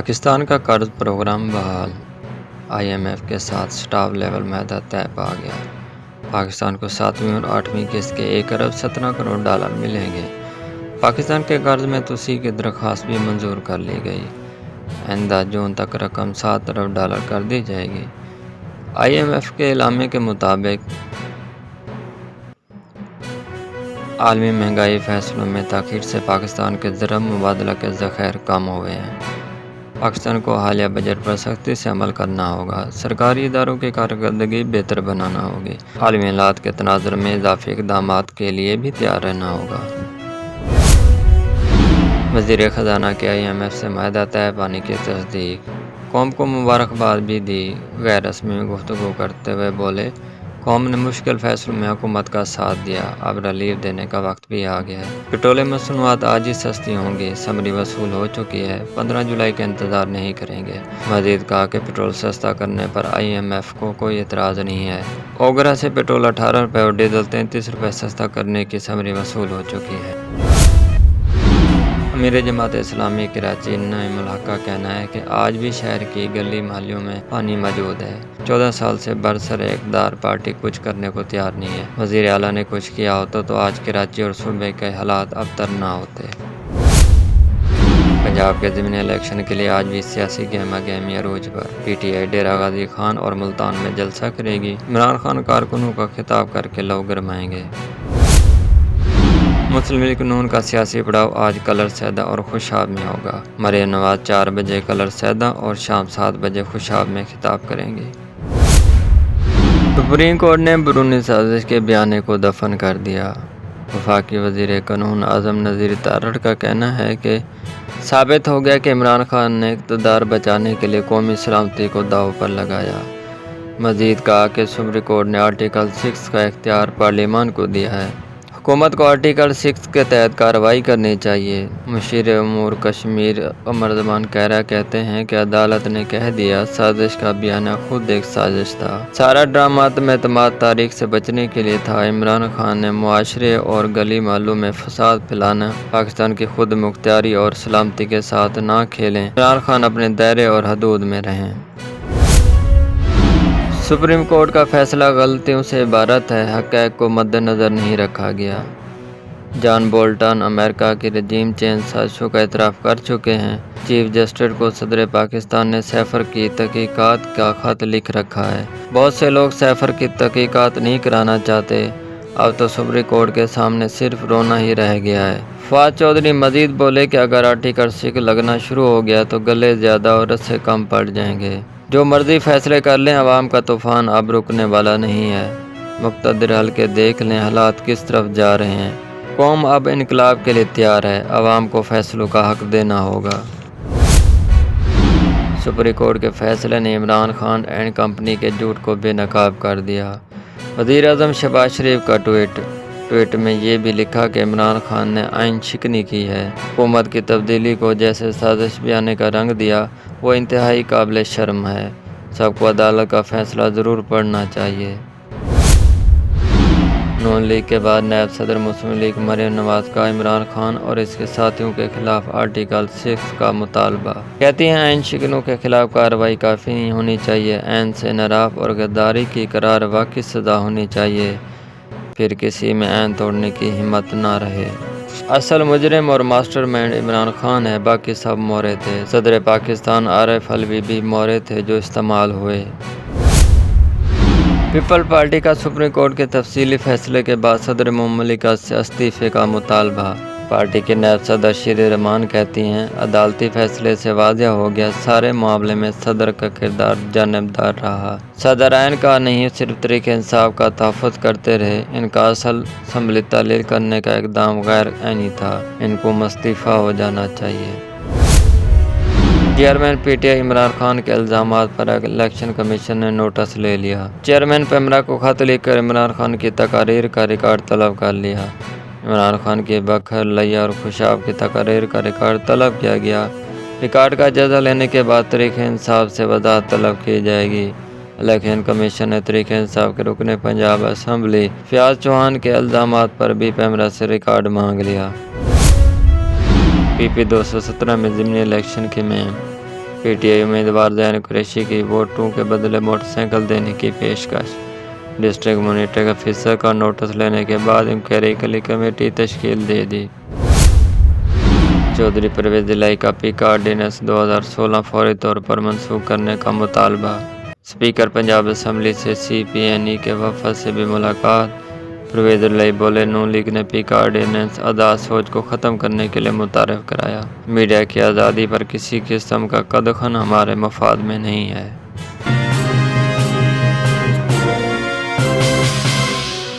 پاکستان کا قرض پروگرام بحال، IMF کے ساتھ سٹاف لیول معاہدہ طے پا گیا۔ پاکستان کو 7ویں اور 8ویں قسط کے 1 ارب 17 کروڑ ڈالر ملیں گے۔ پاکستان کے قرض میں توسیع کی درخواست بھی منظور کر لی گئی۔ آئندہ جون تک رقم 7 ارب ڈالر کر دی جائے گی۔ IMF کے اعلامیے کے مطابق عالمی مہنگائی فیصلوں میں تاخیر سے پاکستان کے زر مبادلہ کے ذخائر کم ہوئے ہیں۔ پاکستان کو حالیہ بجٹ پر سختی سے عمل کرنا ہوگا۔ سرکاری اداروں کی کارکردگی بہتر بنانا ہوگی۔ عالمی حالات کے تناظر میں اضافی اقدامات کے لیے بھی تیار رہنا ہوگا۔ وزیر خزانہ کی IMF سے معاہدہ طے پانے کی تصدیق، قوم کو مبارکباد بھی دی۔ غیر رسمی گفتگو کرتے ہوئے بولے، قوم نے مشکل فیصلوں میں حکومت کا ساتھ دیا، اب ریلیف دینے کا وقت بھی آ گیا ہے۔ پیٹرولیم مصنوعات آج ہی سستی ہوں گی، سمری وصول ہو چکی ہے، 15 جولائی کا انتظار نہیں کریں گے۔ مزید کہا کہ پیٹرول سستا کرنے پر IMF کو کوئی اعتراض نہیں ہے۔ اوگرا سے پیٹرول 18 روپے اور ڈیزل 33 روپے سستا کرنے کی سمری وصول ہو چکی ہے۔ امیر جماعت اسلامی کراچی نعیم الحق کا کہنا ہے کہ آج بھی شہر کی گلی محلوں میں پانی موجود ہے۔ 14 سال سے برسر اقتدار پارٹی کچھ کرنے کو تیار نہیں ہے۔ وزیر اعلیٰ نے کچھ کیا ہوتا تو آج کراچی اور صوبے کے حالات ابتر نہ ہوتے۔ پنجاب کے ضمنی الیکشن کے لیے آج بھی سیاسی گہما گہمی عروج پر۔ PTI ڈیرہ غازی خان اور ملتان میں جلسہ کرے گی۔ عمران خان کارکنوں کا خطاب کر کے لو گرمائیں گے۔ مسلم لیگ نون کا سیاسی پڑاؤ آج کلر سیدہ اور خوشاب میں ہوگا۔ مریم نواز 4 بجے کلر سیدہ اور شام 7 بجے خوشاب میں خطاب کریں گے۔ سپریم کورٹ نے بیرونی سازش کے بیانے کو دفن کر دیا۔ وفاقی وزیر قانون اعظم نذیر تارڑ کا کہنا ہے کہ ثابت ہو گیا کہ عمران خان نے اقتدار بچانے کے لیے قومی سلامتی کو داؤ پر لگایا۔ مزید کہا کہ سپریم کورٹ نے آرٹیکل 6 کا اختیار پارلیمان کو دیا ہے۔ حکومت کو آرٹیکل 6 کے تحت کارروائی کرنی چاہیے۔ مشیر امور کشمیر قمر زمان کہرا کہتے ہیں کہ عدالت نے کہہ دیا سازش کا بیانیہ خود ایک سازش تھا۔ سارا ڈرامہ عدم اعتماد تاریخ سے بچنے کے لیے تھا۔ عمران خان نے معاشرے اور گلی محلوں میں فساد پھیلانا۔ پاکستان کی خود مختاری اور سلامتی کے ساتھ نہ کھیلیں۔ عمران خان اپنے دائرے اور حدود میں رہیں۔ سپریم کورٹ کا فیصلہ غلطیوں سے عبارت ہے، حقائق کو مد نظر نہیں رکھا گیا۔ جان بولٹن امریکہ کی رجیم چینج سازشوں کا اعتراف کر چکے ہیں۔ چیف جسٹس کو صدر پاکستان نے سیفر کی تحقیقات کا خط لکھ رکھا ہے۔ بہت سے لوگ سیفر کی تحقیقات نہیں کرانا چاہتے، اب تو سپریم کورٹ کے سامنے صرف رونا ہی رہ گیا ہے۔ فواد چودھری مزید بولے کہ اگر آرٹیکل 6 لگنا شروع ہو گیا تو گلے زیادہ اور رسے کم پڑ جائیں گے۔ جو مرضی فیصلے کر لیں، عوام کا طوفان اب رکنے والا نہیں ہے۔ مقتدر حلقے دیکھ لیں حالات کس طرف جا رہے ہیں۔ قوم اب انقلاب کے لیے تیار ہے، عوام کو فیصلوں کا حق دینا ہوگا۔ سپریم کورٹ کے فیصلے نے عمران خان اینڈ کمپنی کے جھوٹ کو بے نقاب کر دیا۔ وزیر اعظم شہباز شریف کا ٹویٹ میں یہ بھی لکھا کہ عمران خان نے آئین شکنی کی ہے۔ حکومت کی تبدیلی کو جیسے سازش بیانے کا رنگ دیا، وہ انتہائی قابل شرم ہے۔ سب کو عدالت کا فیصلہ ضرور پڑھنا چاہیے۔ نون لیگ کے بعد نائب صدر مسلم لیگ مریم نواز کا عمران خان اور اس کے ساتھیوں کے خلاف آرٹیکل 6 کا مطالبہ۔ کہتی ہیں آئین شکنوں کے خلاف کارروائی کافی نہیں ہونی چاہیے، آئین سے انحراف اور غداری کی قرار واقعی سزا ہونی چاہیے، پھر کسی میں آئین توڑنے کی ہمت نہ رہے۔ اصل مجرم اور ماسٹر مائنڈ عمران خان ہے، باقی سب مورے تھے۔ صدر پاکستان عارف علوی بھی مورے تھے جو استعمال ہوئے۔ پیپل پارٹی کا سپریم کورٹ کے تفصیلی فیصلے کے بعد صدر مملکت سے استعفے کا مطالبہ۔ پارٹی کے نائب صدر شیری رحمان کہتی ہیں، عدالتی فیصلے سے واضح ہو گیا سارے معاملے میں صدر کا کردار جانبدار رہا۔ صدر آئین کا نہیں صرف طریقہ انصاف کا تحفظ کرتے رہے، ان کا اصل اسمبلی تعطیل کرنے کا اقدام غیر آئینی تھا، ان کو مستعفی ہو جانا چاہیے۔ چیئرمین PTI عمران خان کے الزامات پر الیکشن کمیشن نے نوٹس لے لیا۔ چیئرمین پیمرا کو خط لکھ کر عمران خان کی تقاریر کا ریکارڈ طلب کر لیا۔ عمران خان کی بکھر، لیا اور خوشاب کی تقاریر کا ریکارڈ طلب کیا گیا۔ ریکارڈ کا جائزہ لینے کے بعد طریقہ انصاف سے وضاحت طلب کی جائے گی۔ الیکشن کمیشن نے طریقہ انصاف کے رکن پنجاب اسمبلی فیاض چوہان کے الزامات پر بھی پیمرا سے ریکارڈ مانگ لیا۔ PP 217 میں ضمنی الیکشن کی مہم۔ پی ٹی آئی امیدوار زین قریشی کی ووٹوں کے بدلے موٹر سائیکل دینے کی پیشکش۔ ڈسٹرکٹ مانیٹرنگ آفیسر کا نوٹس لینے کے بعد انکوائری کے لیے کمیٹی تشکیل دے دی۔ چودھری پرویز دلائی کا پی کا آرڈیننس 2016 فوری طور پر منسوخ کرنے کا مطالبہ۔ اسپیکر پنجاب اسمبلی سے سی پی این ای کے وفد سے بھی ملاقات۔ پرویز دلائی بولے، نون لیگ نے پی کا آرڈیننس اداس سوچ کو ختم کرنے کے لیے متعارف کرایا۔ میڈیا کی آزادی پر کسی قسم کا قدغن ہمارے مفاد میں نہیں ہے۔